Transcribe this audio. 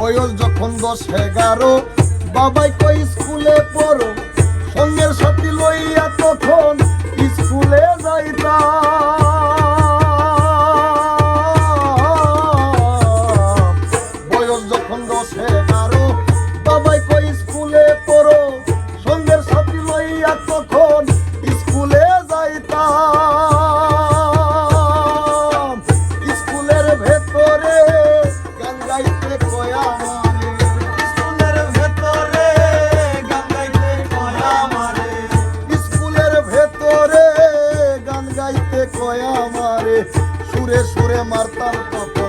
বয়স যখন 10-11, বাবাই কই স্কুলে পড়ো, সঙ্গের সাথী লইয়া তখন স্কুলে যাইতাম। বয়স যখন 10-11, বাবাই কই স্কুলে পড়ো, সঙ্গের সাথী লইয়া তখন স্কুলে যাইতাম। স্কুলের ভেতরে গান গাইতে কয় আমারে, স্কুলের ভেতরে গান গাইতে কয় আমারে, স্কুলের ভেতরে গান গাইতে কয় আমারে, সুরে সুরে মারতাম তখন